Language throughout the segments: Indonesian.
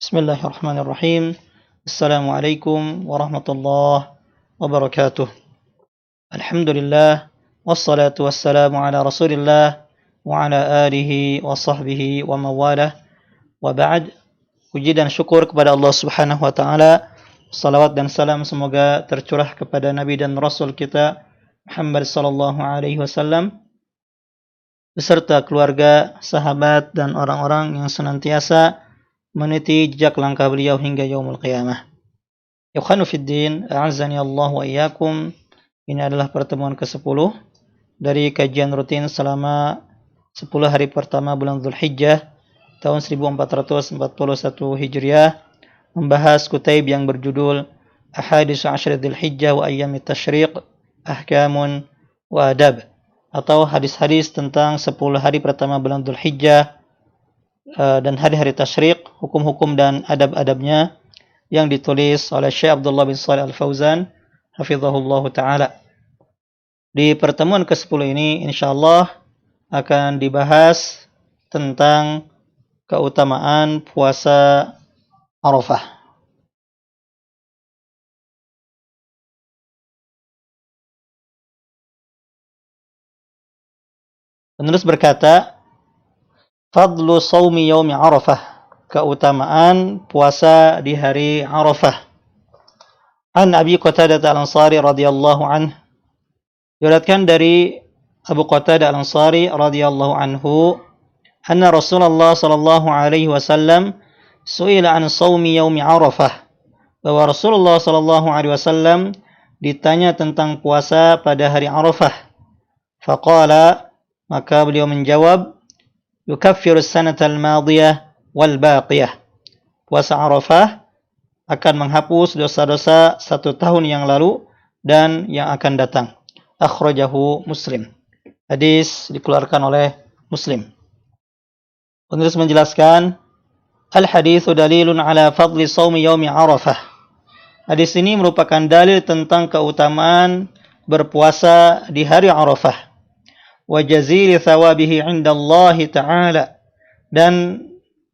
Bismillahirrahmanirrahim. Assalamualaikum warahmatullahi wabarakatuh. Alhamdulillah wassalatu wassalamu ala Rasulillah wa ala alihi wa sahbihi wa mawalah. Wa ba'd. Puji dan syukur kepada Allah Subhanahu wa taala. Salawat dan salam semoga tercurah kepada Nabi dan Rasul kita Muhammad sallallahu alaihi wasallam beserta keluarga, sahabat dan orang-orang yang senantiasa meniti jejak langkah beliau hingga yaumul qiyamah. Ikhwanu fiddin, a'azzani Allah wa iyyakum. Ini adalah pertemuan ke-10 dari kajian rutin selama 10 hari pertama bulan Dzulhijjah tahun 1441 Hijriah, membahas kutaib yang berjudul Ahadits Ashr Dzulhijjah wa Ayyamit Tasyriq, Ahkamun wa Adab, atau hadis-hadis tentang 10 hari pertama bulan Dzulhijjah dan hari-hari tasyrik, hukum-hukum dan adab-adabnya, yang ditulis oleh Syekh Abdullah bin Shalih Al-Fauzan hafizahullah ta'ala. Di pertemuan ke-10 ini insyaallah akan dibahas tentang keutamaan puasa Arafah. Penulis berkata, Fadlu Shaumi Yaumi Arafah, keutamaan puasa di hari Arafah. An Abi Qatadah Al-Ansari radhiyallahu anhu, diriwayatkan dari Abu Qatadah Al-Ansari radhiyallahu anhu, anna Rasulullah sallallahu alaihi wasallam su'ila an shaumi yaumi Arafah, bahwa Rasulullah sallallahu alaihi wasallam ditanya tentang puasa pada hari Arafah. Faqala, maka beliau menjawab, yukaffiru sanatal madiyah wal baqiyah. Puasa Arafah akan menghapus dosa-dosa 1 tahun yang lalu dan yang akan datang. Akhrajahu Muslim. Hadis dikeluarkan oleh Muslim. Penulis menjelaskan, al-haditsu dalilun ala fadli shaumi yaumi Arafah. Hadis ini merupakan dalil tentang keutamaan berpuasa di hari Arafah. Wa jazili thawabihi 'inda Allah Ta'ala, dan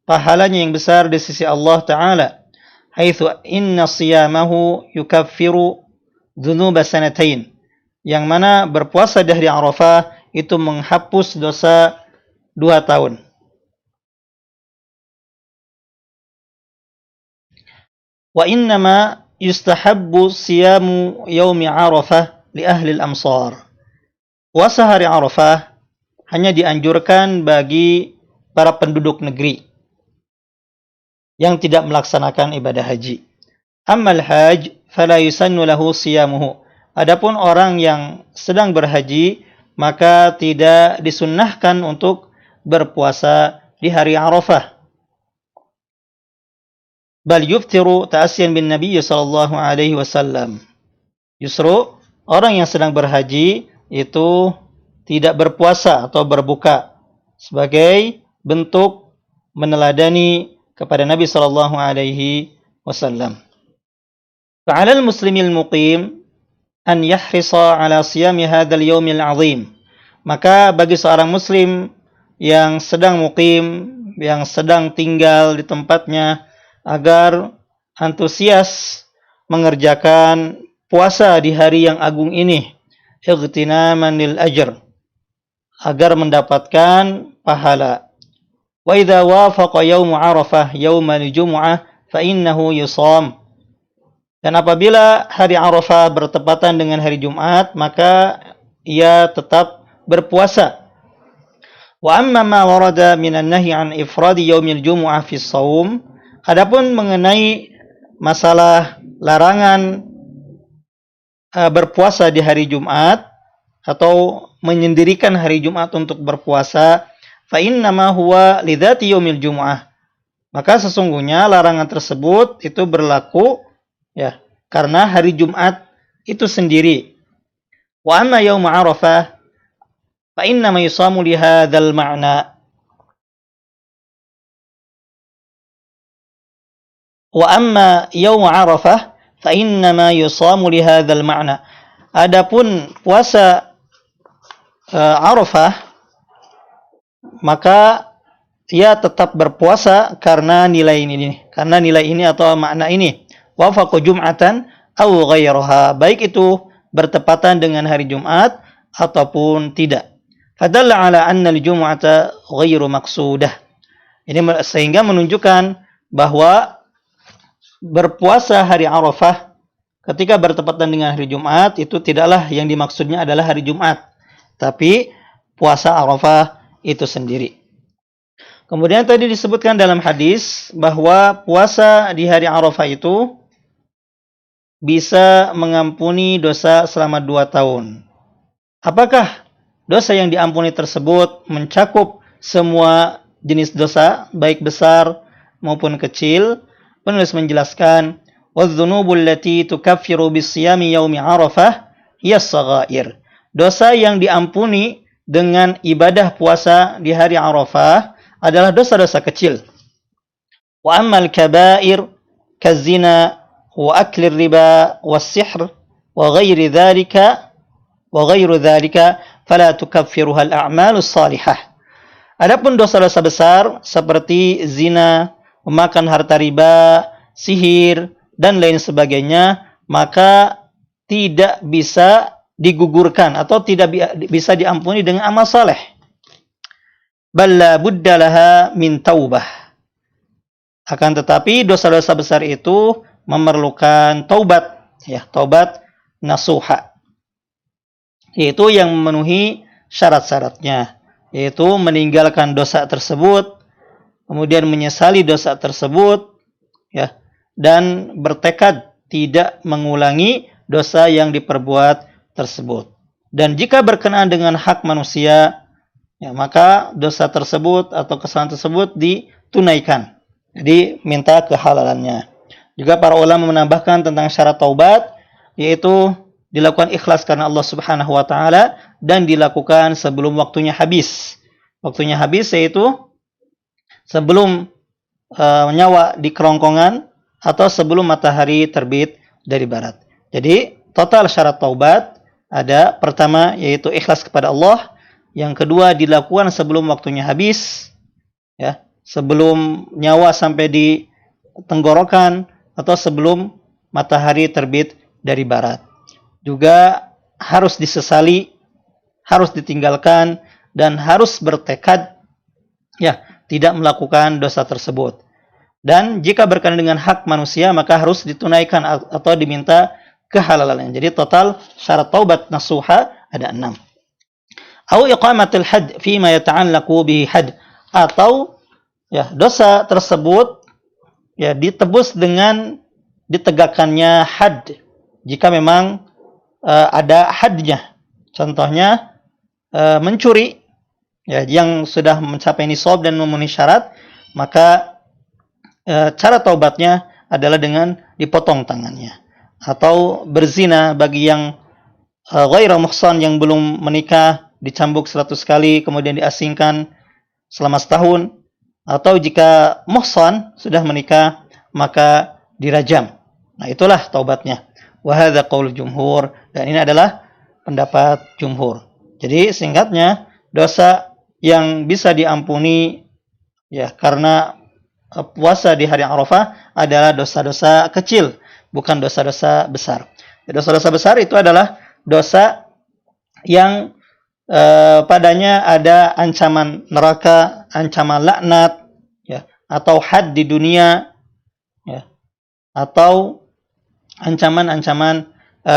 pahalanya yang besar di sisi Allah Ta'ala. Haitsu inna siyamahu yukaffiru dzunuba sanatain, yang mana berpuasa di hari Arafah itu menghapus dosa 2 tahun. Wa innama yustahabbu siyamu yaumi Arafah li ahli al-amsar. Puasa hari Arafah hanya dianjurkan bagi para penduduk negeri yang tidak melaksanakan ibadah haji. Ammal haj fala yusannu lahu siyamuhu. Adapun orang yang sedang berhaji, maka tidak disunnahkan untuk berpuasa di hari Arafah. Bal yuftiru ta'asyan bin Nabi sallallahu alaihi wasallam. Justru orang yang sedang berhaji itu tidak berpuasa atau berbuka sebagai bentuk meneladani kepada Nabi sallallahu alaihi wasallam. Fa'alal muslimil muqim an yahrisa ala siyami hadzal yaumil azim. Maka bagi seorang muslim yang sedang muqim, yang sedang tinggal di tempatnya, agar antusias mengerjakan puasa di hari yang agung ini, ightinaman lil ajr, agar mendapatkan pahala. Wa idza wafaqa yaum Arafah yaumal jumu'ah fa innahu yusam. Dan apabila hari Arafah bertepatan dengan hari Jumat, maka ia tetap berpuasa. Wa amma ma warada minan nahyi an ifradi yaumil jumu'ah fi shaum, adapun mengenai masalah larangan berpuasa di hari Jumat atau menyendirikan hari Jumat untuk berpuasa, fa innama huwa lidzati yaumil jumu'ah, maka sesungguhnya larangan tersebut itu berlaku ya karena hari Jumat itu sendiri. Wa amma yaum Arafah fa innama yusamu li hadzal ma'na. Wa amma yaum Arafah fa innama yusamu li hadzal ma'na. Adapun puasa Arafah, maka ia tetap berpuasa karena nilai ini, karena nilai ini atau makna ini. Wafaqu jum'atan aw ghairaha, baik itu bertepatan dengan hari Jumat ataupun tidak. Fadalla ala anna al-jum'ata ghairu maqsudah. Ini sehingga menunjukkan bahwa berpuasa hari Arafah ketika bertepatan dengan hari Jumat itu tidaklah yang dimaksudnya adalah hari Jumat, tapi puasa Arafah itu sendiri. Kemudian tadi disebutkan dalam hadis bahwa puasa di hari Arafah itu bisa mengampuni dosa selama 2 tahun. Apakah dosa yang diampuni tersebut mencakup semua jenis dosa, baik besar maupun kecil? Penulis menjelaskan, "Wadz-dzunubul lati tukaffiru bis-siyami yaumi Arafah hiya as-saghair." Dosa yang diampuni dengan ibadah puasa di hari Arafah adalah dosa-dosa kecil. Wa ammal kaba'ir kazina wa aklir riba was-sihr wa ghairu dzalika fala tukaffiruha al-a'malus salihah. Adapun dosa-dosa besar seperti zina, memakan harta riba, sihir dan lain sebagainya, maka tidak bisa digugurkan atau tidak bisa diampuni dengan amal saleh. Balla budda laha min taubah. Akan tetapi dosa-dosa besar itu memerlukan taubat, ya, taubat nasuha. Yaitu yang memenuhi syarat-syaratnya, yaitu meninggalkan dosa tersebut, kemudian menyesali dosa tersebut, ya, dan bertekad tidak mengulangi dosa yang diperbuat tersebut. Dan jika berkenaan dengan hak manusia, ya, maka dosa tersebut atau kesalahan tersebut ditunaikan. Jadi minta kehalalannya. Juga para ulama menambahkan tentang syarat taubat, yaitu dilakukan ikhlas karena Allah Subhanahu wa taala dan dilakukan sebelum waktunya habis. Waktunya habis yaitu sebelum nyawa di kerongkongan atau sebelum matahari terbit dari barat. Jadi total syarat taubat ada, pertama yaitu ikhlas kepada Allah, yang kedua dilakukan sebelum waktunya habis, ya, sebelum nyawa sampai di tenggorokan atau sebelum matahari terbit dari barat. Juga harus disesali, harus ditinggalkan, dan harus bertekad, ya, tidak melakukan dosa tersebut. Dan jika berkenaan dengan hak manusia, maka harus ditunaikan atau diminta kehalalannya. Jadi total syarat taubat nasuha ada 6. Au iqamatul had fima yata'allaqu bihi had, atau ya dosa tersebut ya ditebus dengan ditegakkannya had jika memang ada hadnya. Contohnya mencuri, ya, yang sudah mencapai nisab dan memenuhi syarat, maka cara taubatnya adalah dengan dipotong tangannya. Atau berzina bagi yang ghairu muhsan, yang belum menikah, dicambuk 100 kali kemudian diasingkan selama setahun. Atau jika muhsan sudah menikah, maka dirajam. Nah, itulah taubatnya. Wa hadza qaul jumhur, dan ini adalah pendapat jumhur. Jadi singkatnya, dosa yang bisa diampuni ya karena puasa di hari Arafah adalah dosa-dosa kecil, bukan dosa-dosa besar. Dosa-dosa besar itu adalah dosa yang padanya ada ancaman neraka, ancaman laknat, ya, atau had di dunia, ya, atau ancaman-ancaman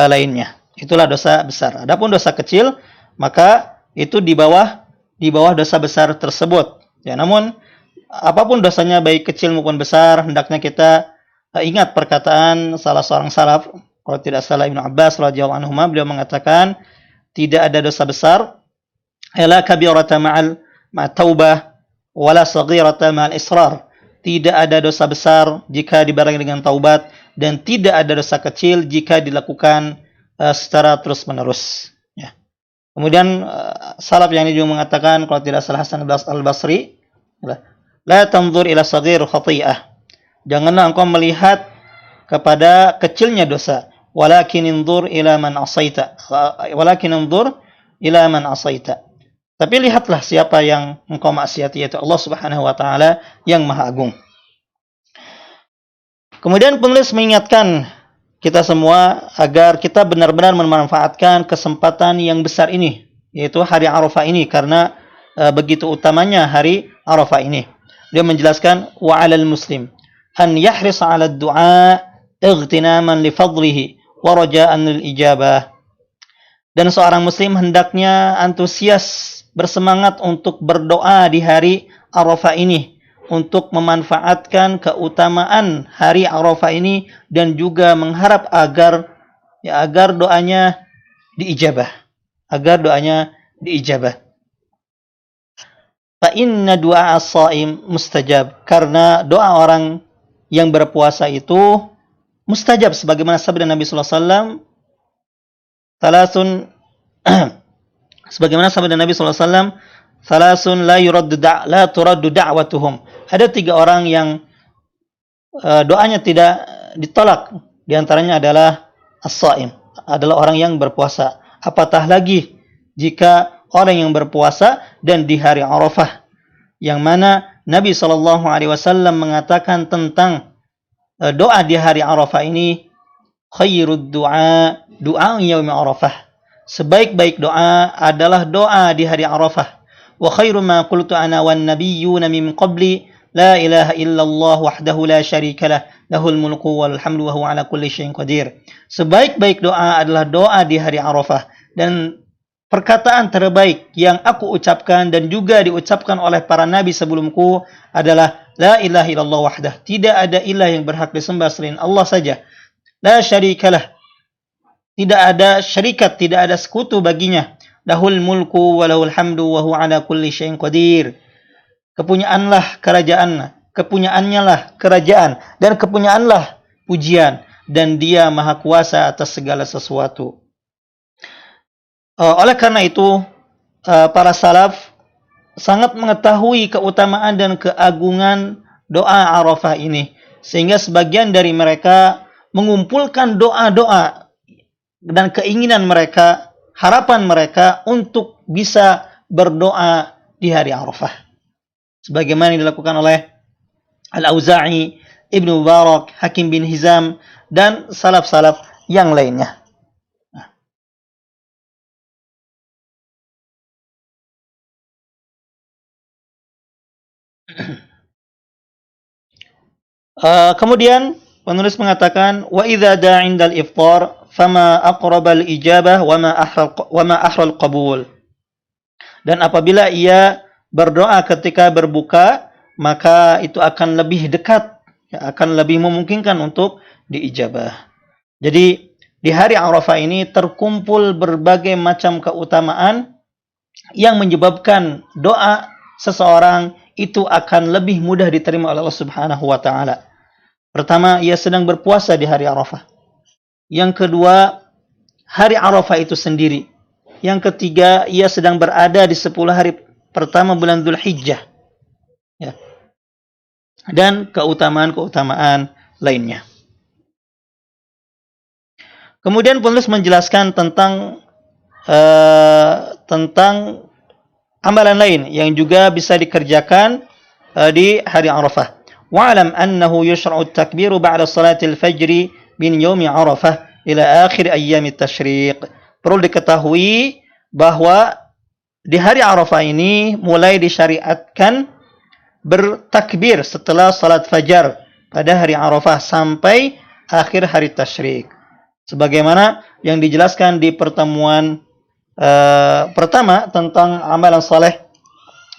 lainnya. Itulah dosa besar. Adapun dosa kecil, maka itu di bawah dosa besar tersebut. Ya, namun apapun dosanya, baik kecil maupun besar, hendaknya kita ingat perkataan salah seorang salaf, kalau tidak salah Ibnu Abbas radhiyallahu anhu, beliau mengatakan, tidak ada dosa besar la kabirata ma'al taubah wala saghirata ma'al israr. Tidak ada dosa besar jika dibarengi dengan taubat, dan tidak ada dosa kecil jika dilakukan secara terus-menerus. Ya. Kemudian salaf yang ini juga mengatakan, kalau tidak salah Hasan al-Basri, la tanzur ila saghir khati'ah. Janganlah engkau melihat kepada kecilnya dosa, walakin inzur ila man asaita. Walakin inzur ila man asaita. Tapi lihatlah siapa yang engkau maksiati, yaitu Allah Subhanahu wa taala yang Maha Agung. Kemudian penulis mengingatkan kita semua agar kita benar-benar memanfaatkan kesempatan yang besar ini, yaitu hari Arafah ini, karena begitu utamanya hari Arafah ini. Dia menjelaskan wa 'alal muslim an yahris 'ala ad-du'a ightinaman li fadlihi wa raja'an lil ijabah. Dan seorang muslim hendaknya antusias, bersemangat untuk berdoa di hari Arafah ini, untuk memanfaatkan keutamaan hari Arafah ini dan juga mengharap agar doanya diijabah, Fa inna du'a as-shaim mustajab, karena doa orang yang berpuasa itu mustajab, sebagaimana sabda Nabi sallallahu alaihi wasallam, salasun sebagaimana sabda Nabi sallallahu alaihi wasallam, salasun la turaddu da'watuhum. Ada 3 orang yang doanya tidak ditolak. Di antaranya adalah as-shaim, adalah orang yang berpuasa. Apatah lagi jika orang yang berpuasa dan di hari Arafah, yang mana Nabi sallallahu alaihi wasallam mengatakan tentang doa di hari Arafah ini, khairud du'a yaumi Arafah. Sebaik-baik doa adalah doa di hari Arafah. Wa khairu ma qultu ana wan nabiyyuna min qabli la ilaha illallah wahdahu la syarika lah lahul mulku wal hamdu wa huwa ala kulli syai'in qadir. Sebaik-baik doa adalah doa di hari Arafah, dan perkataan terbaik yang aku ucapkan dan juga diucapkan oleh para nabi sebelumku adalah la ilaha illallah wahdah. Tidak ada ilah yang berhak disembah selain Allah saja. La syarikalah. Tidak ada syarikat, tidak ada sekutu baginya. Lahul mulku wa lahul hamdu wa huwa ala kulli syai'in qadir. Kepunyaannya lah kerajaan, dan kepunyaanlah pujian, dan dia maha kuasa atas segala sesuatu. Oleh karena itu, para salaf sangat mengetahui keutamaan dan keagungan doa Arafah ini, sehingga sebagian dari mereka mengumpulkan doa-doa dan keinginan mereka, harapan mereka untuk bisa berdoa di hari Arafah, sebagaimana yang dilakukan oleh Al-Auza'i, Ibnu Mubarak, Hakim bin Hizam, dan salaf-salaf yang lainnya. Kemudian penulis mengatakan wa idza da'a 'indal iftar fama aqrabal ijabah wa ma ahral qabul. Dan apabila ia berdoa ketika berbuka, maka itu akan lebih dekat, akan lebih memungkinkan untuk diijabah. Jadi di hari Arafah ini terkumpul berbagai macam keutamaan yang menyebabkan doa seseorang itu akan lebih mudah diterima oleh Allah Subhanahu wa taala. Pertama, ia sedang berpuasa di hari Arafah. Yang kedua, hari Arafah itu sendiri. Yang ketiga, ia sedang berada di 10 hari pertama bulan Dzulhijjah. Ya. Dan keutamaan-keutamaan lainnya. Kemudian penulis menjelaskan tentang amalan lain yang juga bisa dikerjakan di hari Arafah. Wa'lam annahu yushra'u at-takbiru ba'da salatil fajri min yaumi Arafah ila akhir ayyamit tasyriq. Perlu diketahui bahwa di hari Arafah ini mulai disyariatkan bertakbir setelah salat fajar pada hari Arafah sampai akhir hari tasyriq. Sebagaimana yang dijelaskan di pertemuan pertama tentang amalan saleh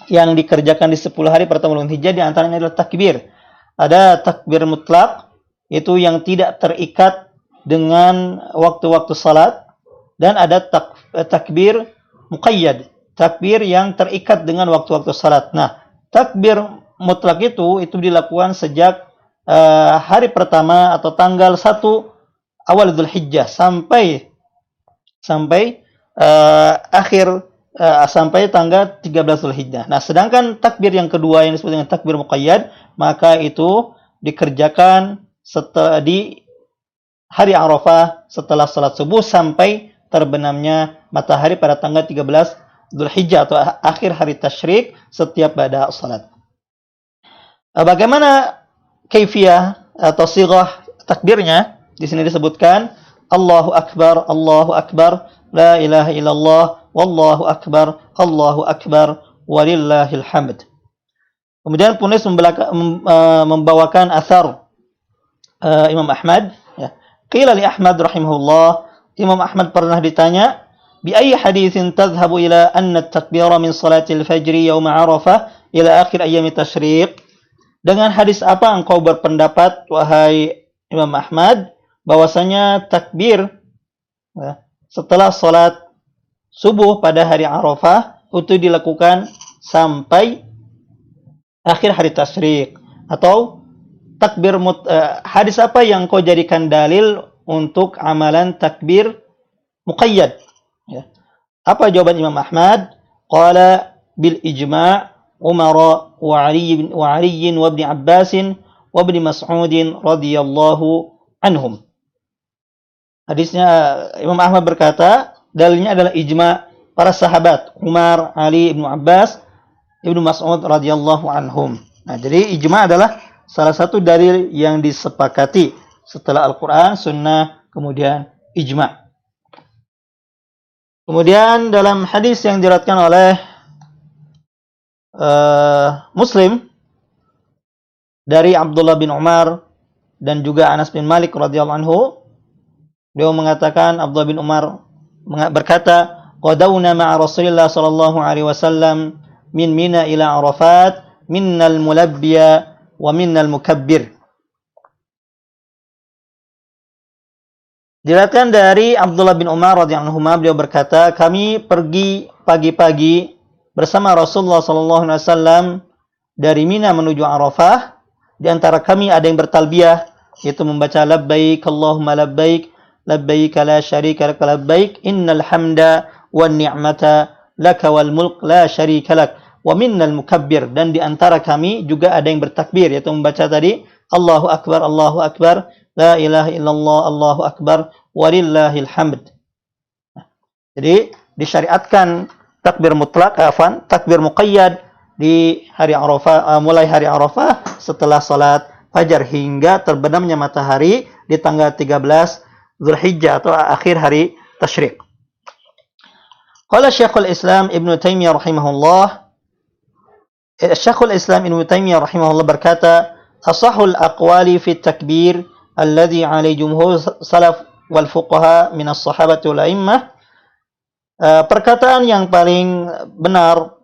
yang dikerjakan di 10 hari pertama bulan Hijjah, di antaranya adalah takbir. Ada takbir mutlak, itu yang tidak terikat dengan waktu-waktu salat, dan ada takbir muqayyad, takbir yang terikat dengan waktu-waktu salat. Nah, takbir mutlak itu dilakukan sejak hari pertama atau tanggal 1 awal Dzulhijjah sampai sampai tanggal 13 Dzulhijjah. Nah, sedangkan takbir yang kedua yang disebut dengan takbir muqayyad, maka itu dikerjakan setelah di hari Arafah setelah salat subuh sampai terbenamnya matahari pada tanggal 13 Dzulhijjah atau akhir hari tasyrik setiap pada salat. Bagaimana kaifiyah atau sighah takbirnya di sini disebutkan Allahu Akbar, la ilaha illallah, wallahu akbar, walillahil hamd. Kemudian penulis membawakan asar Imam Ahmad. Ya. Qila li Ahmad rahimahullah, Imam Ahmad pernah ditanya, bi ayyi haditsin tadhhabu ila anna at-takbira min salatil fajri yaum Arafah ila akhir ayyam tasyriq? Dengan hadis apa engkau berpendapat, wahai Imam Ahmad, bahwasanya takbir ya, setelah salat subuh pada hari Arafah itu dilakukan sampai akhir hari tasyrik, atau takbir hadis apa yang kau jadikan dalil untuk amalan takbir muqayyad? Ya. Apa jawaban Imam Ahmad? Qala bil ijma' Umar wa Ali wa Ibn Abbas wa Ibn Mas'ud radhiyallahu anhum. Hadisnya Imam Ahmad berkata, dalilnya adalah ijma' para sahabat Umar, Ali, Ibn Abbas, Ibnu Mas'ud radhiyallahu anhum. Nah, jadi ijma adalah salah satu dalil yang disepakati setelah Al-Qur'an, Sunnah, kemudian ijma. Kemudian dalam hadis yang diriwayatkan oleh Muslim dari Abdullah bin Umar dan juga Anas bin Malik radhiyallahu anhu, beliau mengatakan, Abdullah bin Umar berkata, qadawna ma'a Rasulillah sallallahu alaihi wasallam min Mina ila Arafat, minnal mulabbiya wa minnal mukabbir. Diriwayatkan dari Abdullah bin Umar radhiyallahu anhu, beliau berkata, kami pergi pagi-pagi bersama Rasulullah sallallahu alaihi wasallam dari Mina menuju Arafah. Di antara kami ada yang bertalbiyah, yaitu membaca labbaik Allahumma labbaik, labbaik la syarika lak labbaik, innal hamda wan ni'mata laka wal mulk la syarika lak, wa minnal mukabbir. Dan di antara kami juga ada yang bertakbir, yaitu membaca tadi Allahu akbar, la ilaha illallah, Allahu akbar, walillahil hamd. Jadi disyariatkan takbir mutlak, takbir muqayyad di hari Arafah, mulai hari Arafah setelah salat fajar hingga terbenamnya matahari di tanggal 13 Zulhijjah atau akhir hari tasyrik. Qala Syekhul Islam Ibnu Taimiyah rahimahullah, Syekhul Islam Ibnu Taimiyah rahimahullah berkata, asahul aqwali fi takbir alladhi alaihi jumhur salaf wal fuqaha min as-sahabati wal a'immah. Perkataan yang paling benar,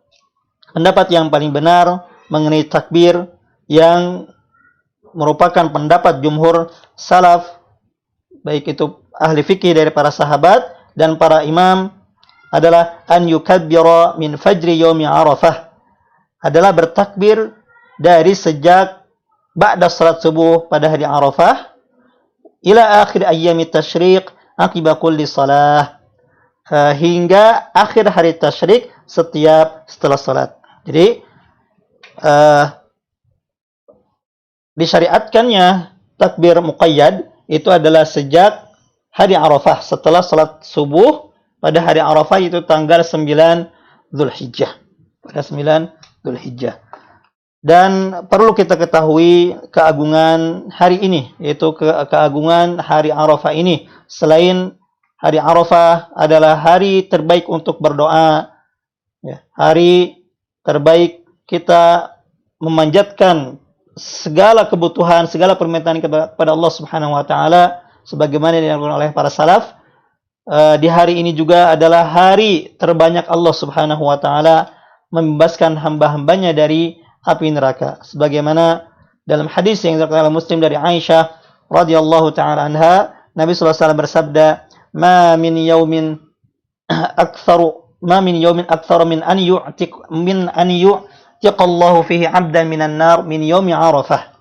pendapat yang paling benar mengenai takbir yang merupakan pendapat jumhur salaf, baik itu ahli fikih dari para sahabat dan para imam, adalah an yukabbira min fajri yaumi Arafah, adalah bertakbir dari sejak ba'da salat subuh pada hari Arafah ila akhir ayyami tasyriq aqiba kulli salah, hingga akhir hari tasyrik setelah salat. Jadi disyariatkannya takbir muqayyad itu adalah sejak hari Arafah, setelah salat subuh pada hari Arafah, itu tanggal 9 Zulhijjah. Pada 9 Zulhijjah. Dan perlu kita ketahui keagungan hari ini, yaitu keagungan hari Arafah ini. Selain hari Arafah adalah hari terbaik untuk berdoa, ya, hari terbaik kita memanjatkan segala kebutuhan, segala permintaan kepada Allah Subhanahu wa taala sebagaimana dilakukan oleh para salaf. Di hari ini juga adalah hari terbanyak Allah Subhanahu wa taala membebaskan hamba-hambanya dari api neraka, sebagaimana dalam hadis yang diriwayatkan oleh Muslim dari Aisyah radhiyallahu taala anha, Nabi sallallahu alaihi wasallam bersabda, ma min yaumin aktsaru min an yu'tiqallahu fihi 'abdan minan nar min yaumi Arafah.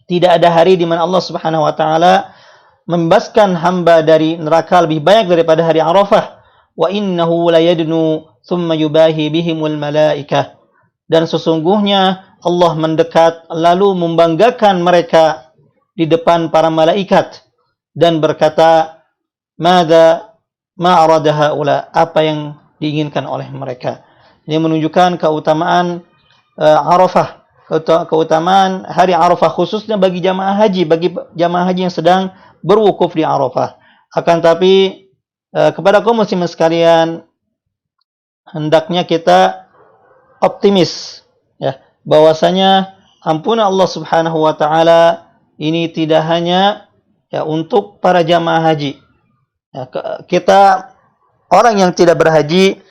Tidak ada hari di mana Allah Subhanahu wa taala membebaskan hamba dari neraka lebih banyak daripada hari Arafah. Wa innahu la yadnu thumma yubahi bihimul malaikah. Dan sesungguhnya Allah mendekat lalu membanggakan mereka di depan para malaikat dan berkata, "Madza ma arada haula?" Apa yang diinginkan oleh mereka. Ini menunjukkan keutamaan Arafah, keutamaan hari Arafah khususnya bagi jamaah haji yang sedang berwukuf di Arafah. Akan tapi kepada kaum muslimin sekalian, hendaknya kita optimis ya, bahwasanya ampunan Allah Subhanahu wa taala ini tidak hanya ya untuk para jamaah haji. Ya, kita orang yang tidak berhaji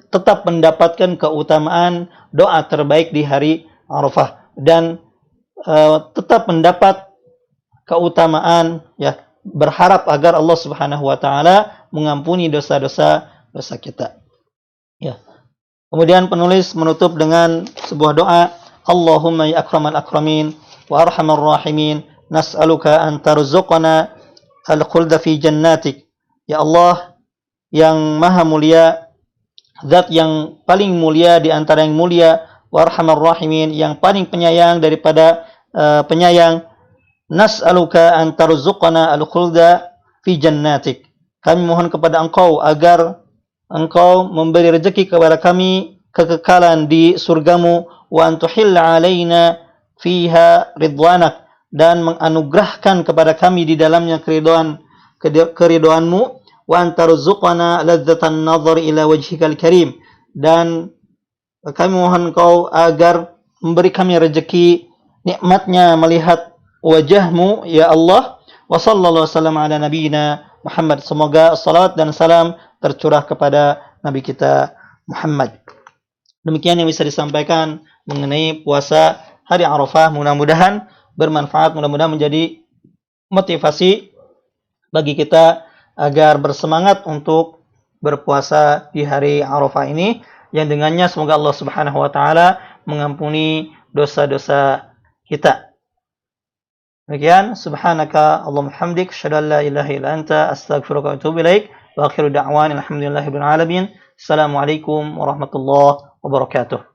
tetap mendapatkan keutamaan doa terbaik di hari Arafah dan tetap mendapat keutamaan ya, berharap agar Allah Subhanahu wa taala mengampuni dosa-dosa kita. Ya. Kemudian penulis menutup dengan sebuah doa, Allahumma ya akramal akramin wa arhamar rahimin, nas'aluka an tarzuqana al-khulda fi jannatik. Ya Allah yang maha mulia, zat yang paling mulia di antara yang mulia, wa arhamar rahimin, yang paling penyayang daripada penyayang, nas'aluka an tarzuqana al-khulda fi jannatik. Kami mohon kepada Engkau agar Engkau memberi rezeki kepada kami kekekalan di surgamu, wa antuhilla alaina fiha ridwanak, dan menganugerahkan kepada kami di dalamnya keriduanmu, wa antarzuqana ladzatan nazar ila wajhikal karim, dan kami mohon Engkau agar memberi kami rezeki nikmatnya melihat wajahmu ya Allah. Wa sallallahu wasallam ala nabiyyina Muhammad. Semoga salat dan salam tercurah kepada Nabi kita Muhammad. Demikian yang bisa disampaikan mengenai puasa hari Arafah. Mudah-mudahan bermanfaat, mudah-mudahan menjadi motivasi bagi kita agar bersemangat untuk berpuasa di hari Arafah ini, yang dengannya semoga Allah Subhanahu wa taala mengampuni dosa-dosa kita. Demikian, subhanaka Allahumma hamdik, asyhadu an la ilaha illa anta, astaghfiruka wa atubu ilaik. Wa akhiru da'wana alhamdulillahirabbil alamin. Assalamualaikum warahmatullahi wabarakatuh.